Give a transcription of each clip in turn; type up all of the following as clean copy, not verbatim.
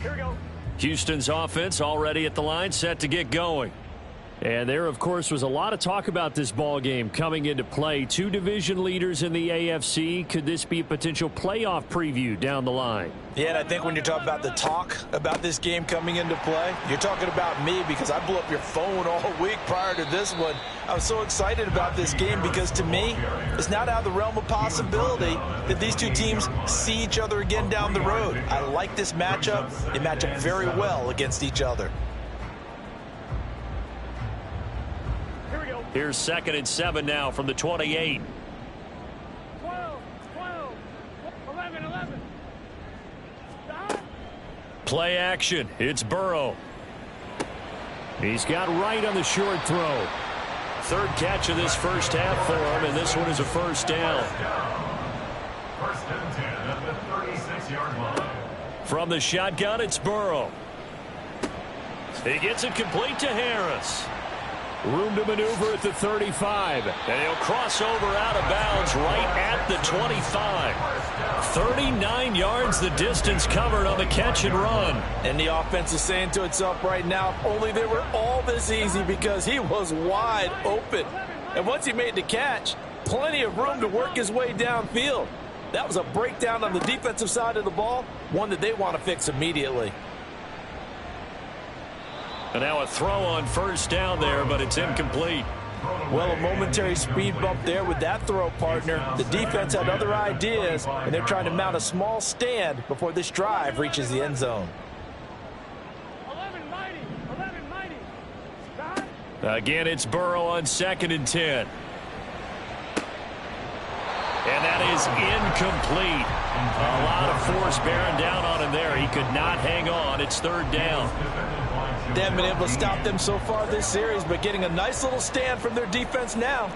Here we go. Houston's offense already at the line, set to get going. And there, of course, was a lot of talk about this ball game coming into play. Two division leaders in the AFC. Could this be a potential playoff preview down the line? Yeah, and I think when you're talking about the talk about this game coming into play, you're talking about me because I blew up your phone all week prior to this one. I was so excited about this game because, to me, it's not out of the realm of possibility that these two teams see each other again down the road. I like this matchup. They match up very well against each other. Here's 2nd and 7 now from the 28. 12, 11, 11. Play action. It's Burrow. He's got right on the short throw. Third catch of this first half for him, and this one is a first down. First and 10 at the 36-yard line. From the shotgun, it's Burrow. He gets it complete to Harris. Room to maneuver at the 35. And he'll cross over out of bounds right at the 25. 39 yards the distance covered on the catch and run. And the offense is saying to itself right now, if only they were all this easy, because he was wide open. And once he made the catch, plenty of room to work his way downfield. That was a breakdown on the defensive side of the ball, one that they want to fix immediately. And now a throw on first down there, but it's incomplete. Well, a momentary speed bump there with that throw, partner. The defense had other ideas, and they're trying to mount a small stand before this drive reaches the end zone. 11 mighty. Again, it's Burrow on 2nd and 10. And that is incomplete. A lot of force bearing down on him there. He could not hang on. It's 3rd down. They haven't been able to stop them so far this series, but getting a nice little stand from their defense now.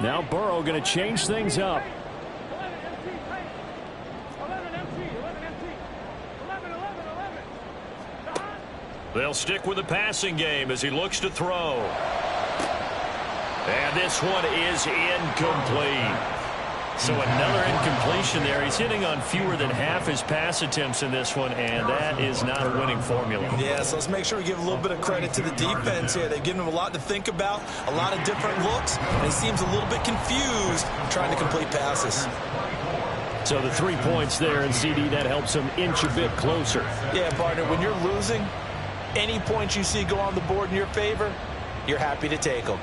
Now Burrow going to change things up. 11 empty. They'll stick with the passing game as he looks to throw. And this one is incomplete. So another incompletion there. He's hitting on fewer than half his pass attempts in this one, and that is not a winning formula. Yeah, so let's make sure we give a little bit of credit to the defense here. They've given him a lot to think about, a lot of different looks, and he seems a little bit confused trying to complete passes. So the 3 points there, and CD, that helps him inch a bit closer. Yeah, partner, when you're losing, any points you see go on the board in your favor, you're happy to take them.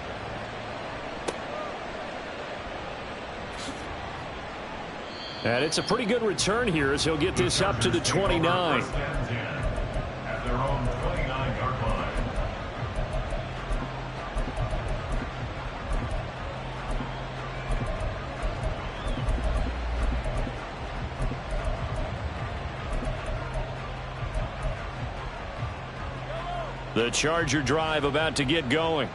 And it's a pretty good return here as he'll get this up to the 29. At their own 29-yard line. The Charger drive about to get going.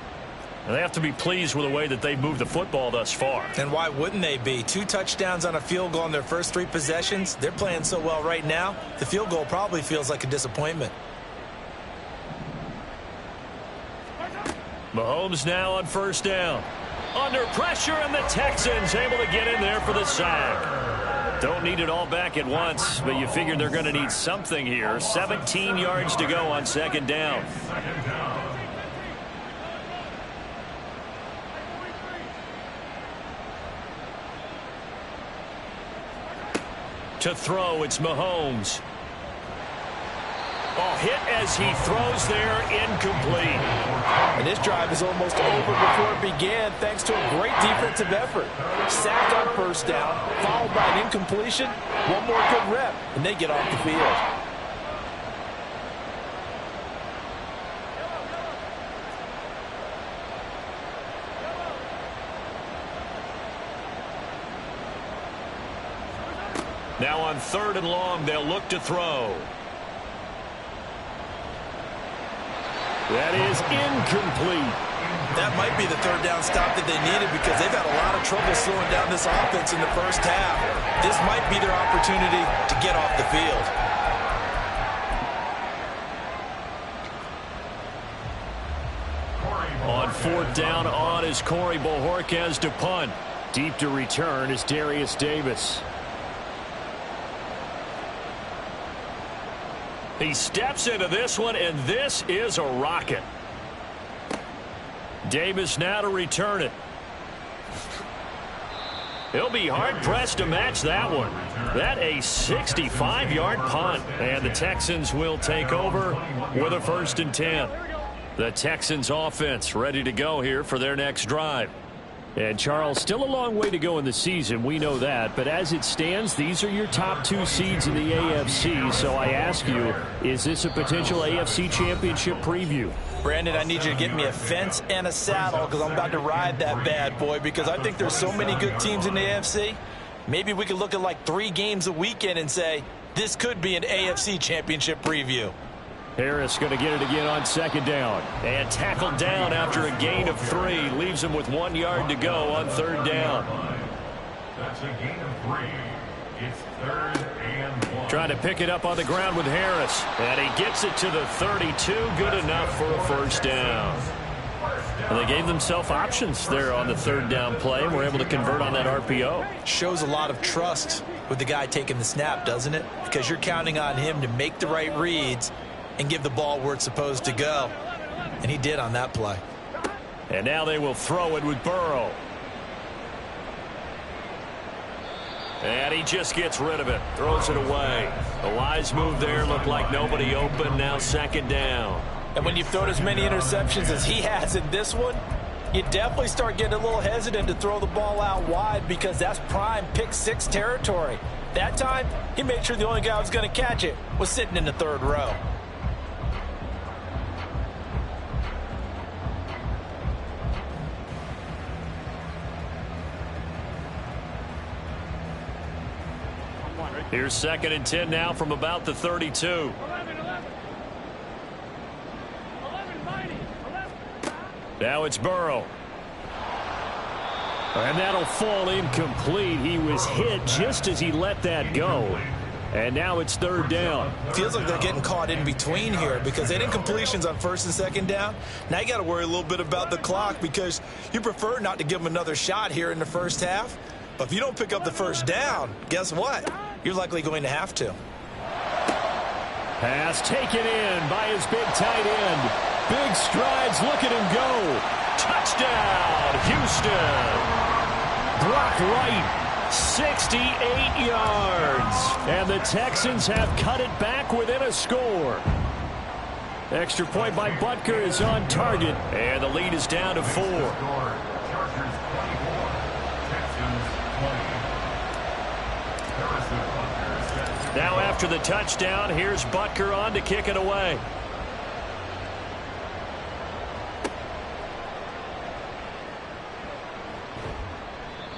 And they have to be pleased with the way that they've moved the football thus far. And why wouldn't they be? 2 touchdowns on a field goal in their first 3 possessions. They're playing so well right now, the field goal probably feels like a disappointment. Mahomes now on first down. Under pressure, and the Texans able to get in there for the sack. Don't need it all back at once, but you figure they're going to need something here. 17 yards to go on 2nd down. To throw, it's Mahomes. Oh, hit as he throws there, incomplete. And this drive is almost over before it began, thanks to a great defensive effort. Sack on first down, followed by an incompletion. One more good rep, and they get off the field. Now on 3rd and long, they'll look to throw. That is incomplete. That might be the 3rd down stop that they needed because they've had a lot of trouble slowing down this offense in the first half. This might be their opportunity to get off the field. On 4th down, on is Corey Bojorquez to punt. Deep to return is Darius Davis. He steps into this one, and this is a rocket. Davis now to return it. He'll be hard-pressed to match that one. That a 65-yard punt. And the Texans will take over with a 1st and 10. The Texans offense ready to go here for their next drive. And, Charles, still a long way to go in the season. We know that. But as it stands, these are your top 2 seeds in the AFC. So I ask you, is this a potential AFC championship preview? Brandon, I need you to get me a fence and a saddle because I'm about to ride that bad boy because I think there's so many good teams in the AFC. Maybe we could look at like 3 games a weekend and say, this could be an AFC championship preview. Harris going to get it again on 2nd down. And tackled down after a gain of 3. Leaves him with 1 yard to go on 3rd down. That's a gain of 3. It's 3rd and 1. Trying to pick it up on the ground with Harris. And he gets it to the 32. Good enough for a 1st down. And they gave themselves options there on the 3rd down play. And were able to convert on that RPO. Shows a lot of trust with the guy taking the snap, doesn't it? Because you're counting on him to make the right reads and give the ball where it's supposed to go. And he did on that play. And now they will throw it with Burrow. And he just gets rid of it. Throws it away. The wise move there. Looked like nobody open. Now 2nd down. And when you've thrown as many interceptions as he has in this one, you definitely start getting a little hesitant to throw the ball out wide because that's prime pick 6 territory. That time, he made sure the only guy who was going to catch it was sitting in the 3rd row. Here's 2nd and 10 now from about the 32. 11, 90, 11. Now it's Burrow. And that'll fall incomplete. He was hit just as he let that go. And now it's 3rd down. Feels like they're getting caught in between here because they didn't completions on 1st and 2nd down. Now you got to worry a little bit about the clock because you prefer not to give them another shot here in the 1st half. But if you don't pick up the 1st down, guess what? You're likely going to have to. Pass taken in by his big tight end. Big strides. Look at him go. Touchdown, Houston. Brock Wright, 68 yards. And the Texans have cut it back within a score. Extra point by Butker is on target. And the lead is down to 4. Chargers 24. Texans 20. Now after the touchdown, here's Butker on to kick it away.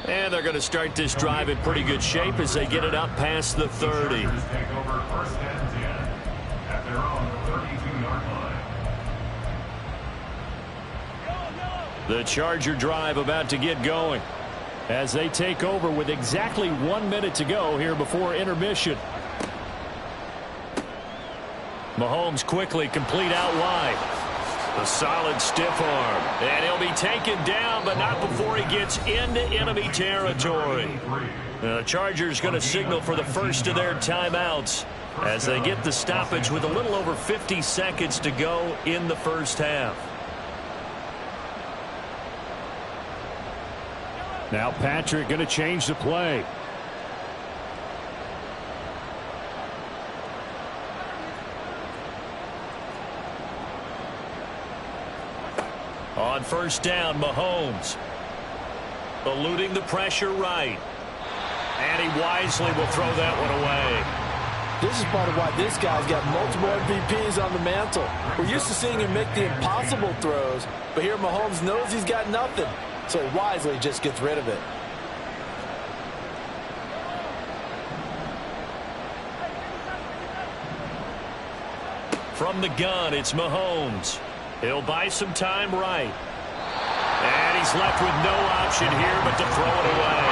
And they're going to start this drive in pretty good shape as they get it up past the 30. Take over 1st and 10 at their own 32-yard line. The Charger drive about to get going as they take over with exactly 1 minute to go here before intermission. Mahomes quickly complete out wide. A solid stiff arm. And he'll be taken down, but not before he gets into enemy territory. The Chargers going to signal for the first of their timeouts as they get the stoppage with a little over 50 seconds to go in the 1st half. Now Patrick going to change the play. On 1st down, Mahomes. Eluding the pressure right. And he wisely will throw that one away. This is part of why this guy's got multiple MVPs on the mantle. We're used to seeing him make the impossible throws, but here Mahomes knows he's got nothing, so he wisely just gets rid of it. From the gun, it's Mahomes. He'll buy some time right. And he's left with no option here but to throw it away.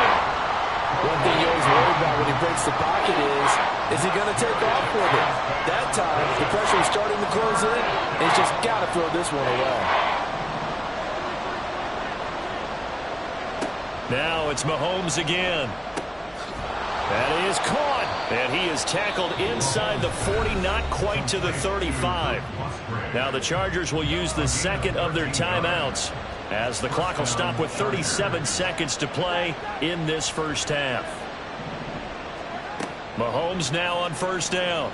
One thing you always worry about when he breaks the pocket is he going to take off with it? That time, the pressure is starting to close in, and he's just got to throw this one away. Now it's Mahomes again. That is caught. And he is tackled inside the 40, not quite to the 35. Now the Chargers will use the second of their timeouts as the clock will stop with 37 seconds to play in this first half. Mahomes now on first down.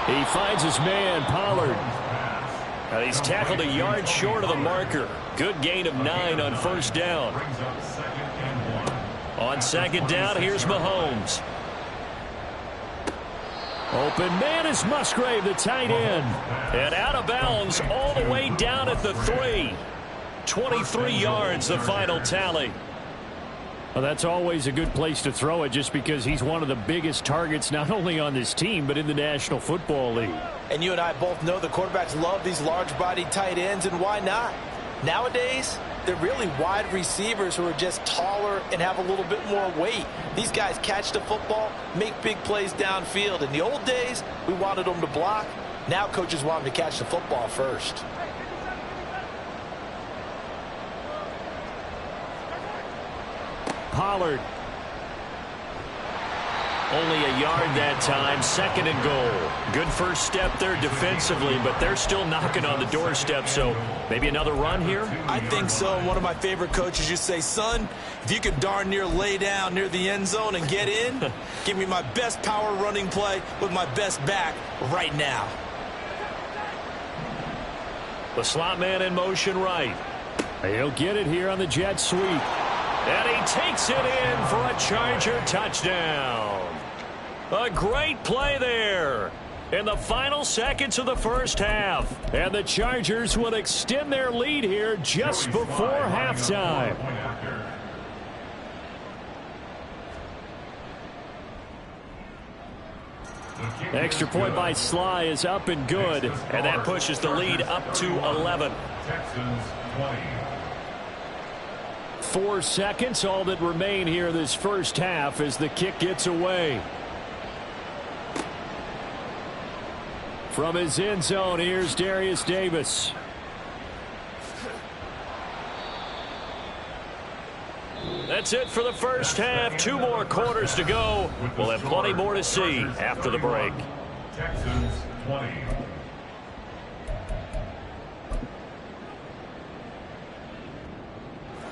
He finds his man, Pollard. And he's tackled a yard short of the marker. Good gain of 9 on first down. On second down, here's Mahomes. Open man is Musgrave, the tight end. And out of bounds all the way down at the 3. 23 yards, the final tally. Well, that's always a good place to throw it just because he's one of the biggest targets not only on this team but in the National Football League. And you and I both know the quarterbacks love these large-bodied tight ends, and why not? Nowadays, they're really wide receivers who are just taller and have a little bit more weight. These guys catch the football, make big plays downfield. In the old days, we wanted them to block. Now coaches want them to catch the football first. Pollard. Only a yard that time, second and goal. Good first step there defensively, but they're still knocking on the doorstep, so maybe another run here? I think so. One of my favorite coaches used to say, son, if you could darn near lay down near the end zone and get in, give me my best power running play with my best back right now. The slot man in motion right. He'll get it here on the jet sweep. And he takes it in for a Charger touchdown. A great play there in the final seconds of the first half. And the Chargers will extend their lead here just before halftime. Extra point by Sly is up and good. And that pushes the lead up to 11. Texans 20. 4 seconds, all that remain here this first half as the kick gets away. From his end zone, here's Darius Davis. That's it for the first half. 2 more quarters to go. We'll have plenty more to see after the break. Texans 20.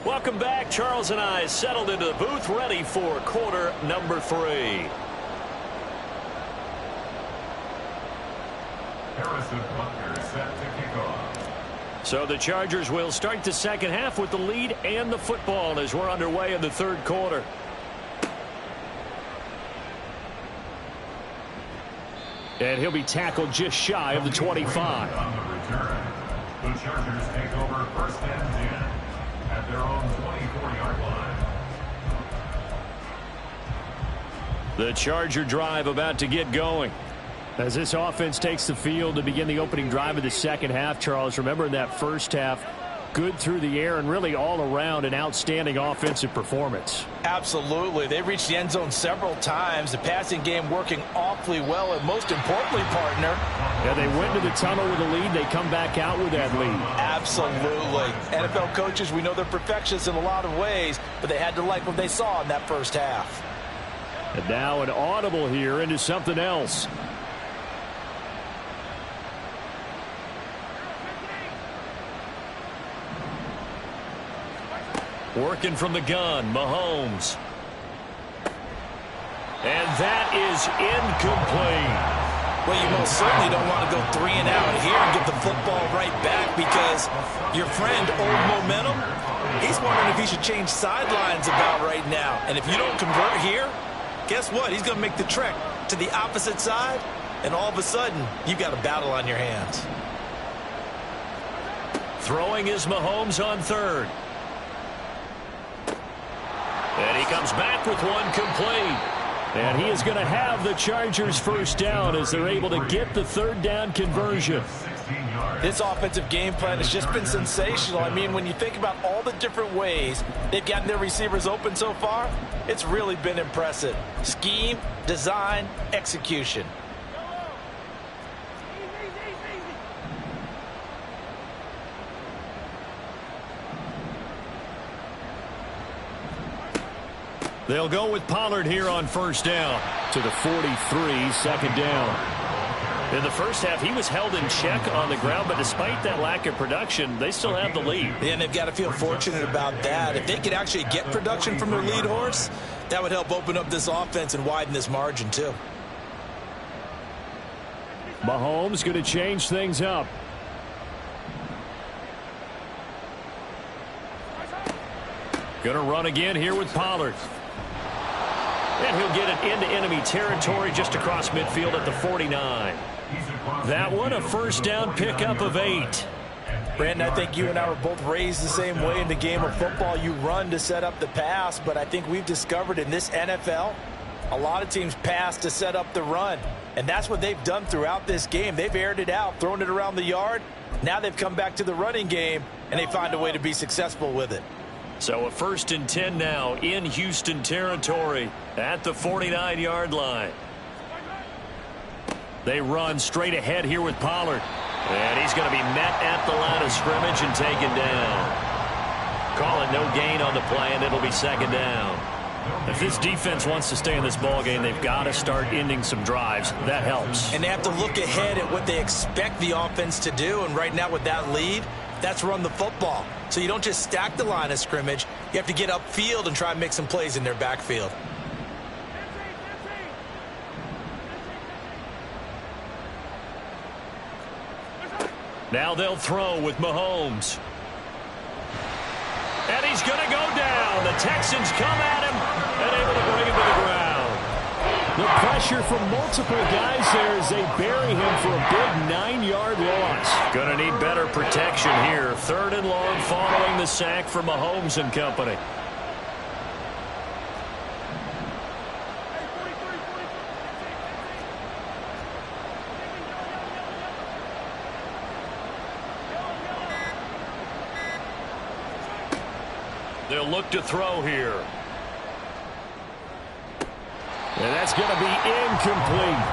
Welcome back. Charles and I settled into the booth, ready for quarter number 3. Harrison Butker set to kick off. So the Chargers will start the second half with the lead and the football as we're underway in the third quarter. And he'll be tackled just shy of the 25. On the return, the Chargers take over first and 10 at their own 24-yard line. The Charger drive about to get going. As this offense takes the field to begin the opening drive of the second half, Charles, remember in that first half, good through the air and really all around an outstanding offensive performance. Absolutely. They reached the end zone several times. The passing game working awfully well, and most importantly, partner. Yeah, they went to the tunnel with a lead. They come back out with that lead. Absolutely. NFL coaches, we know they're perfectionists in a lot of ways, but they had to like what they saw in that first half. And now an audible here into something else. Working from the gun, Mahomes. And that is incomplete. Well, you most certainly don't want to go 3 and out here and get the football right back because your friend, Old Momentum, he's wondering if he should change sidelines about right now. And if you don't convert here, guess what? He's going to make the trek to the opposite side, and all of a sudden, you've got a battle on your hands. Throwing is Mahomes on third. And he comes back with one complete. And he is going to have the Chargers first down as they're able to get the third down conversion. This offensive game plan has just been sensational. I mean, when you think about all the different ways they've gotten their receivers open so far, it's really been impressive. Scheme, design, execution. They'll go with Pollard here on first down to the 43, second down. In the first half, he was held in check on the ground, but despite that lack of production, they still have the lead. Yeah, and they've got to feel fortunate about that. If they could actually get production from their lead horse, that would help open up this offense and widen this margin too. Mahomes going to change things up. Going to run again here with Pollard. And he'll get it into enemy territory just across midfield at the 49. That one, a first down pickup of 8. Brandon, I think you and I were both raised the same way in the game of football. You run to set up the pass, but I think we've discovered in this NFL, a lot of teams pass to set up the run. And that's what they've done throughout this game. They've aired it out, thrown it around the yard. Now they've come back to the running game, and they find a way to be successful with it. So a 1st and 10 now in Houston territory at the 49-yard line. They run straight ahead here with Pollard. And he's going to be met at the line of scrimmage and taken down. Calling no gain on the play, and it'll be second down. If this defense wants to stay in this ballgame, they've got to start ending some drives. That helps. And they have to look ahead at what they expect the offense to do. And right now with that lead, that's run the football. So you don't just stack the line of scrimmage. You have to get upfield and try and make some plays in their backfield. Now they'll throw with Mahomes. And he's going to go down. The Texans come at him and able to bring him to the ground. The pressure from multiple guys there as they bury him for a big 9-yard loss. Going to need better protection here. 3rd and long following the sack for Mahomes and company. They'll look to throw here. And that's going to be incomplete.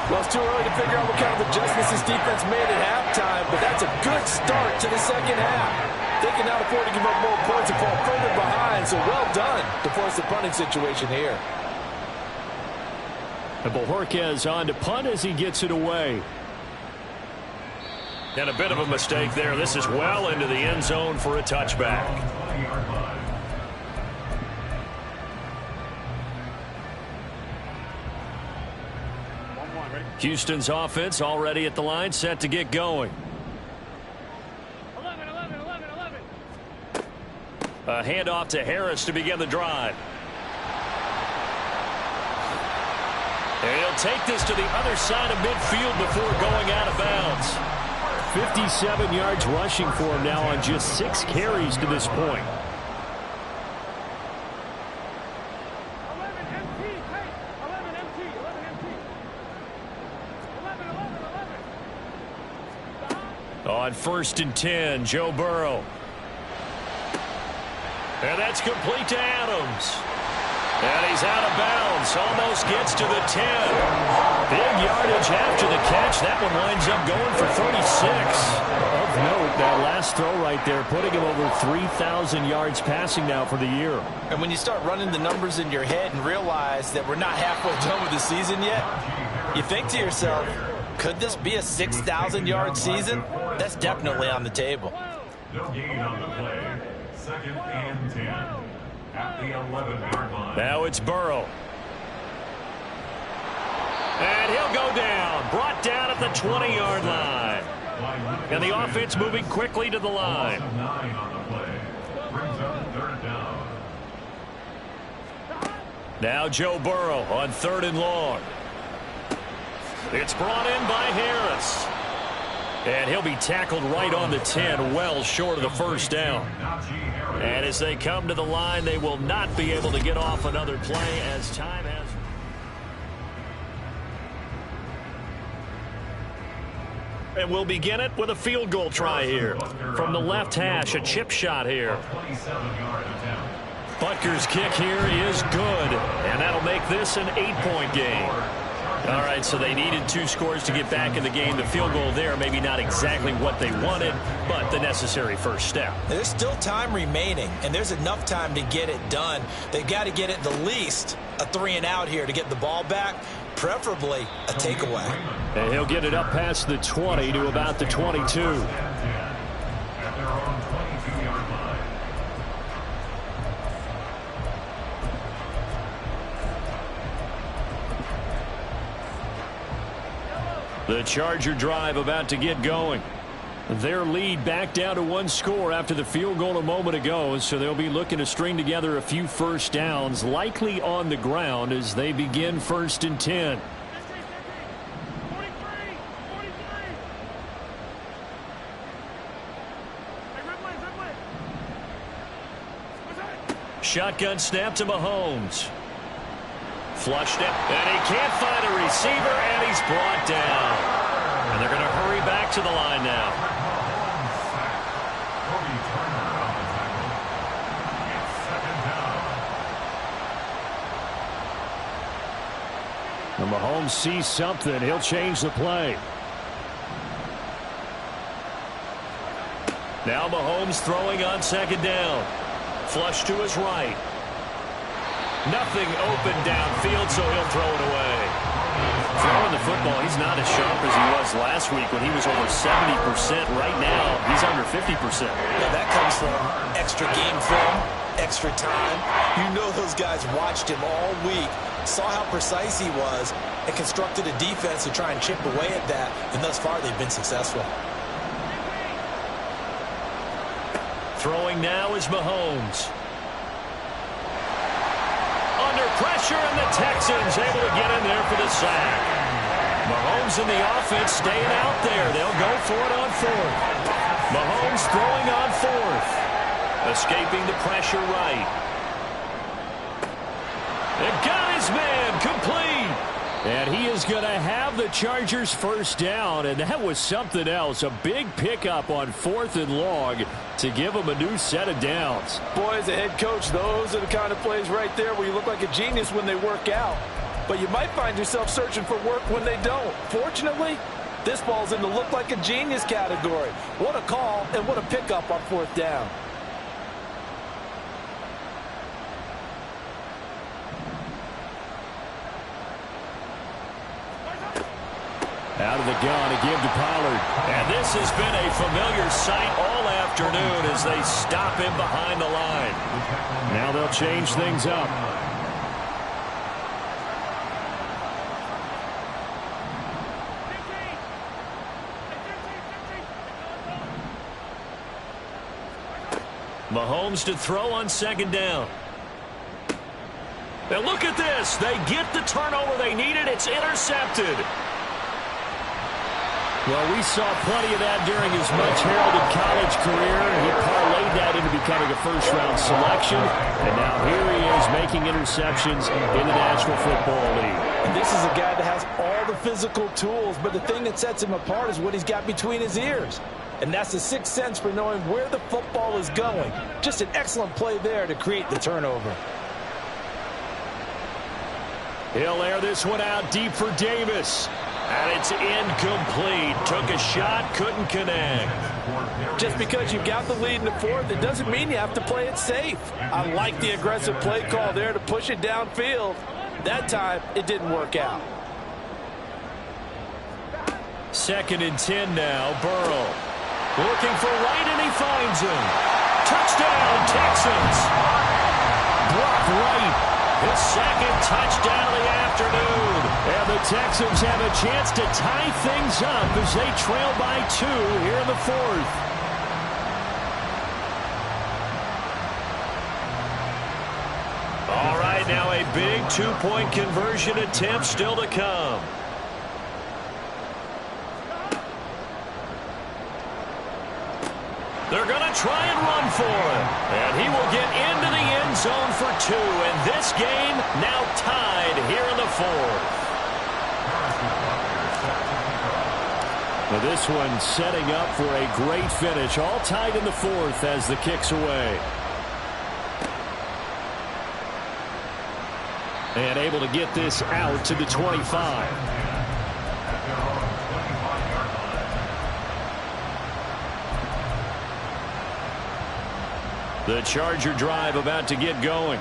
Well, it's too early to figure out what kind of adjustments this defense made at halftime, but that's a good start to the second half. They can now afford to give up more points and fall further behind, so well done to force the punting situation here. And Bojorquez on to punt as he gets it away. And a bit of a mistake there. This is well into the end zone for a touchback. Houston's offense already at the line, set to get going. 11. A handoff to Harris to begin the drive. And he'll take this to the other side of midfield before going out of bounds. 57 yards rushing for him now on just 6 carries to this point. 11 MT. On 1st and 10, Joe Burrow. And that's complete to Adams. And he's out of bounds. Almost gets to the 10. Big yardage after the catch. That one winds up going for 36. Of note, that last throw right there, putting him over 3,000 yards passing now for the year. And when you start running the numbers in your head and realize that we're not halfway done with the season yet, you think to yourself, could this be a 6,000-yard season? That's definitely on the table. No gain on the play. 2nd and 10 at the 11-yard line. Now it's Burrow. And he'll go down. Brought down at the 20-yard line. And the offense moving quickly to the line. 9 on the play. Brings up 3rd down. Now Joe Burrow on 3rd and long. It's brought in by Harris. And he'll be tackled right on the 10, well short of the first down. And as they come to the line, they will not be able to get off another play as time has. And we'll begin it with a field goal try here. From the left hash, a chip shot here. 27-yard attempt. Butker's kick here is good. And that'll make this an 8-point game. All right, so they needed 2 scores to get back in the game. The field goal there, maybe not exactly what they wanted, but the necessary first step. There's still time remaining, and there's enough time to get it done. They've got to get it the least a 3-and-out here to get the ball back, preferably a takeaway. And he'll get it up past the 20 to about the 22. At their own 22-yard line. The Charger drive about to get going. Their lead back down to 1 score after the field goal a moment ago, so they'll be looking to string together a few first downs, likely on the ground as they begin 1st and 10. 43. Hey, red light. Shotgun snap to Mahomes. Flushed it, and he can't find a receiver, and he's brought down. And they're going to hurry back to the line now. And Mahomes sees something. He'll change the play. Now Mahomes throwing on 2nd down. Flush to his right. Nothing open downfield, so he'll throw it away. Throwing the football, he's not as sharp as he was last week when he was over 70%. Right now, he's under 50%. Now that comes from extra game film, extra time. You know those guys watched him all week, saw how precise he was, and constructed a defense to try and chip away at that, and thus far they've been successful. Throwing now is Mahomes. Under pressure, and the Texans able to get in there for the sack. Mahomes and the offense staying out there. They'll go for it on 4th. Mahomes throwing on 4th. Escaping the pressure right. It got his man complete. And he is going to have the Chargers first down, and that was something else. A big pickup on 4th and long to give them a new set of downs. Boy, as a head coach, those are the kind of plays right there where you look like a genius when they work out. But you might find yourself searching for work when they don't. Fortunately, this ball's in the look like a genius category. What a call and what a pickup on 4th down. Out of the gun again to Pollard. And this has been a familiar sight all afternoon as they stop him behind the line. Now they'll change things up. Mahomes to throw on 2nd down. Now look at this. They get the turnover they needed. It's intercepted. Well, we saw plenty of that during his much-heralded college career. He parlayed that into becoming a first-round selection. And now here he is making interceptions in the National Football League. And this is a guy that has all the physical tools, but the thing that sets him apart is what he's got between his ears. And that's the sixth sense for knowing where the football is going. Just an excellent play there to create the turnover. He'll air this one out deep for Davis. And it's incomplete. Took a shot, couldn't connect. Just because you've got the lead in the 4th, it doesn't mean you have to play it safe. I like the aggressive play call there to push it downfield. That time, it didn't work out. 2nd and 10 now, Burrow. Looking for Wright, and he finds him. Touchdown, Texans. Brock Wright. His 2nd touchdown of the afternoon. And the Texans have a chance to tie things up as they trail by 2 here in the 4th. All right, now a big 2-point conversion attempt still to come. They're going to try and run for it. And he will get into the end zone for 2. And this game now tied here in the 4th. Well, this one setting up for a great finish. All tied in the 4th as the kick's away. And able to get this out to the 25. The Charger drive about to get going.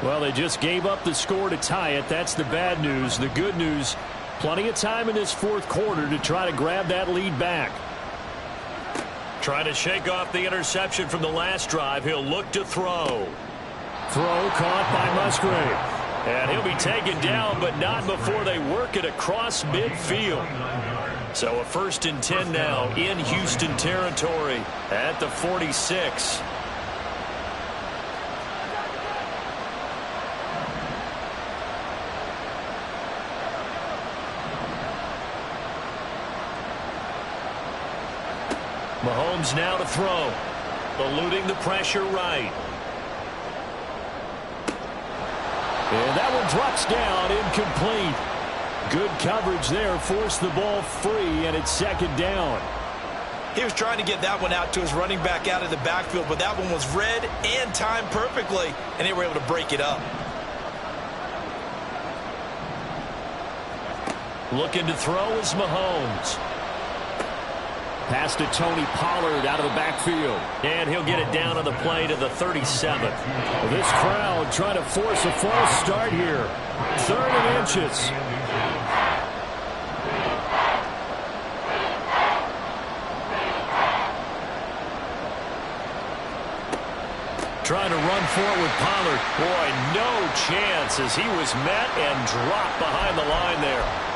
Well, they just gave up the score to tie it. That's the bad news. The good news, plenty of time in this fourth quarter to try to grab that lead back. Trying to shake off the interception from the last drive. He'll look to throw. Throw caught by Musgrave. And he'll be taken down, but not before they work it across midfield. So a 1st and 10 now in Houston territory at the 46. Mahomes now to throw. Eluding the pressure right. And that one drops down, incomplete. Good coverage there, forced the ball free, and it's 2nd down. He was trying to get that one out to his running back out of the backfield, but that one was read and timed perfectly, and they were able to break it up. Looking to throw is Mahomes. Pass to Tony Pollard out of the backfield. And he'll get it down on the play to the 37. Well, this crowd trying to force a false start here. 3rd and inches. Trying to run for it with Pollard. Boy, no chance as he was met and dropped behind the line there.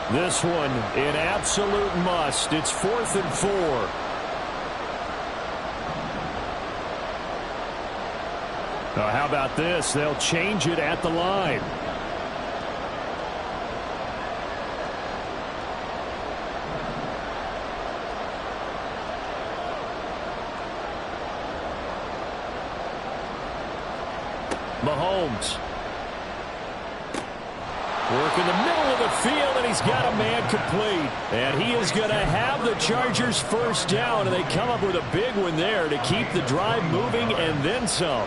This one an absolute must. It's 4th and 4. Now, how about this? They'll change it at the line. Mahomes. Work in the middle of the field, and he's got a man complete. And he is going to have the Chargers 1st down, and they come up with a big one there to keep the drive moving and then some.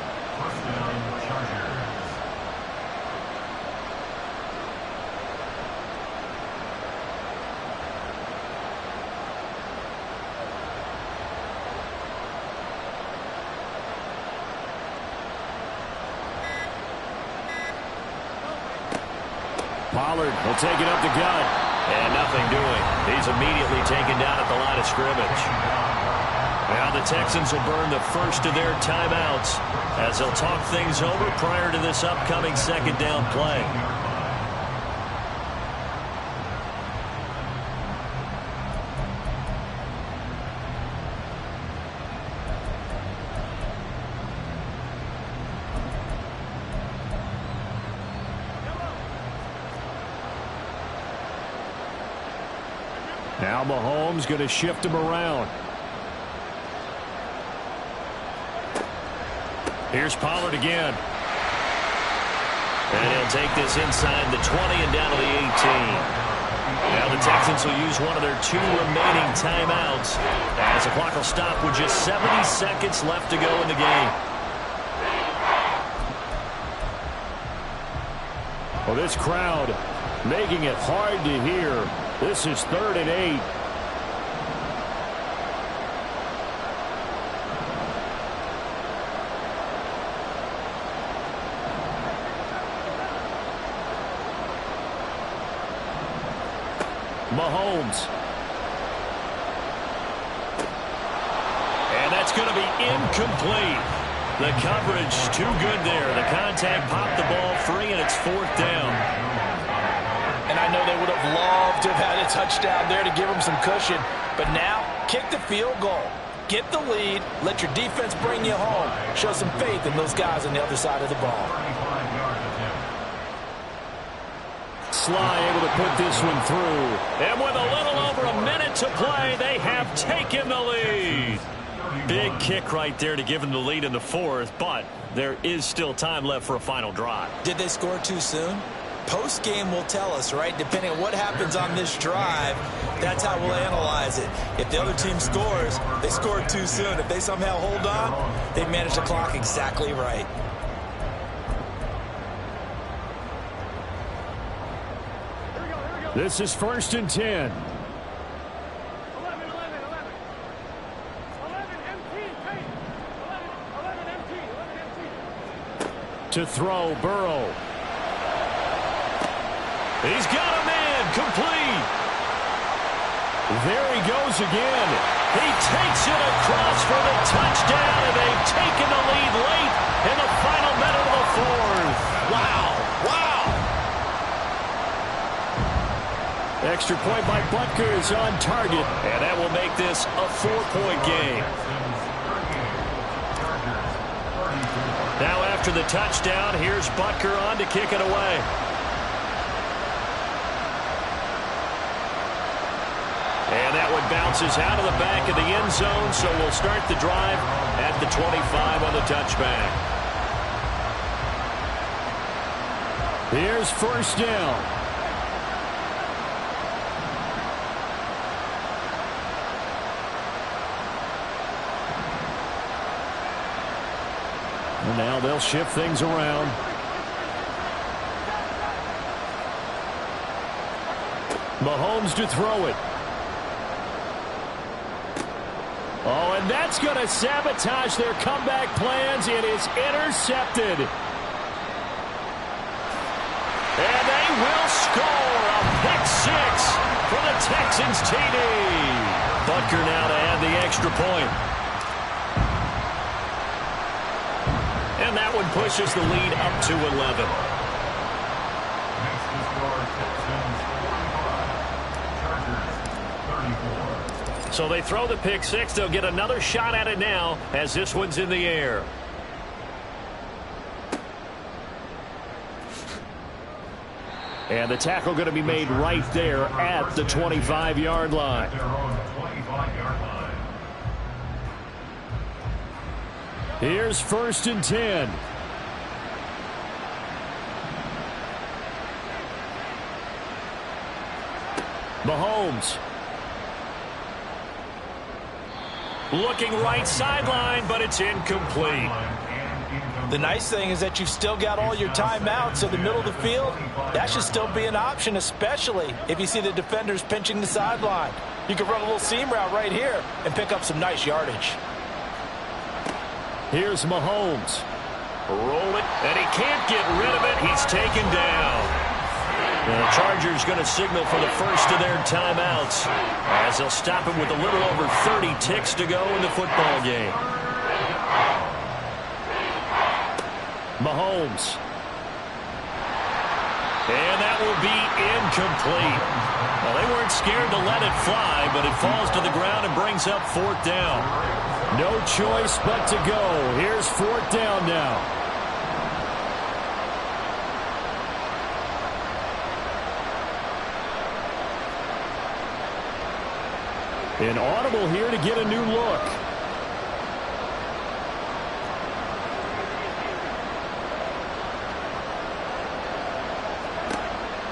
Pollard will take it up the gut. And nothing doing. He's immediately taken down at the line of scrimmage. Now the Texans will burn the first of their timeouts as they'll talk things over prior to this upcoming 2nd down play. Now Mahomes going to shift him around. Here's Pollard again. And he'll take this inside the 20 and down to the 18. Now the Texans will use one of their 2 remaining timeouts as the clock will stop with just 70 seconds left to go in the game. Well, this crowd making it hard to hear. This is 3rd and 8. Mahomes. And that's going to be incomplete. The coverage too good there. The contact popped the ball free, and it's 4th down. And I know they would have loved to have had a touchdown there to give them some cushion. But now, kick the field goal. Get the lead. Let your defense bring you home. Show some faith in those guys on the other side of the ball. Sly able to put this one through. And with a little over a minute to play, they have taken the lead. Big kick right there to give them the lead in the 4th, but there is still time left for a final drive. Did they score too soon? Post-game will tell us, right? Depending on what happens on this drive, that's how we'll analyze it. If the other team scores, they scored too soon. If they somehow hold on, they manage the clock exactly right. This is 1st and 10. 11, 11, 11. 11 MT, hey. 11 MT, 11 MT. To throw, Burrow. He's got a man, complete. There he goes again. He takes it across for the touchdown, and they've taken the lead late in the final minute of the fourth. Wow, wow. Extra point by Butker is on target, and that will make this a 4-point game. Now after the touchdown, here's Butker on to kick it away. And that one bounces out of the back of the end zone, so we'll start the drive at the 25 on the touchback. Here's 1st down. And now they'll shift things around. Mahomes to throw it. Oh, and that's going to sabotage their comeback plans. It is intercepted. And they will score a pick six for the Texans TD. Butker now to add the extra point. And that one pushes the lead up to 11. Next to score, Texans 45, Chargers 34. So they throw the pick six. They'll get another shot at it now as this one's in the air. And the tackle going to be made right there at the 25-yard line. Their own 25-yard line. Here's 1st and 10. Mahomes. Looking right sideline, but it's incomplete. The nice thing is that you've still got all your timeouts, so the middle of the field, that should still be an option, especially if you see the defenders pinching the sideline. You can run a little seam route right here and pick up some nice yardage. Here's Mahomes. Roll it, and he can't get rid of it. He's taken down. And the Chargers going to signal for the first of their timeouts as they'll stop him with a little over 30 ticks to go in the football game. Mahomes. And that will be incomplete. Well, they weren't scared to let it fly, but it falls to the ground and brings up 4th down. No choice but to go. Here's 4th down now. An audible here to get a new look.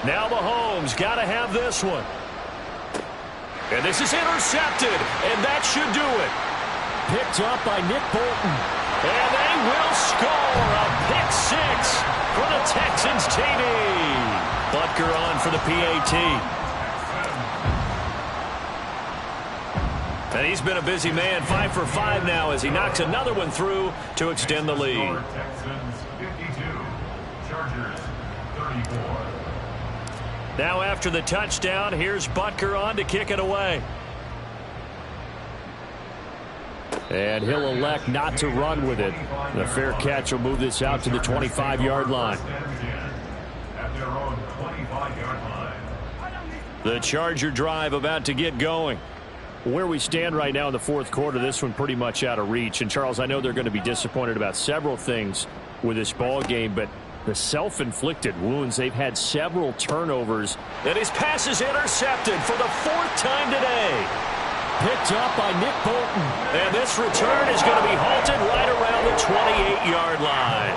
Now Mahomes got to have this one. And this is intercepted, and that should do it. Picked up by Nick Bolton. And they will score a pick six for the Texans TD. Butker on for the PAT. And he's been a busy man, 5 for 5 now as he knocks another one through to extend the lead. Texans 52, Chargers 34. Now after the touchdown, here's Butker on to kick it away. And he'll elect not to run with it. The fair catch will move this out to the 25-yard line. At their own 25-yard line. The Charger drive about to get going. Where we stand right now in the fourth quarter, this one pretty much out of reach. And, Charles, I know they're going to be disappointed about several things with this ball game, but the self-inflicted wounds, they've had several turnovers. And his pass is intercepted for the 4th time today. Picked up by Nick Bolton. And this return is going to be halted right around the 28-yard line.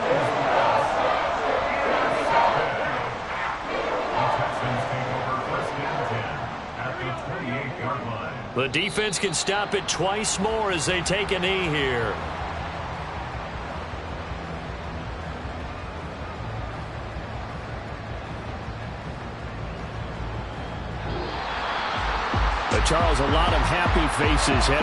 The defense can stop it twice more as they take a knee here. But Charles, a lot of happy faces heading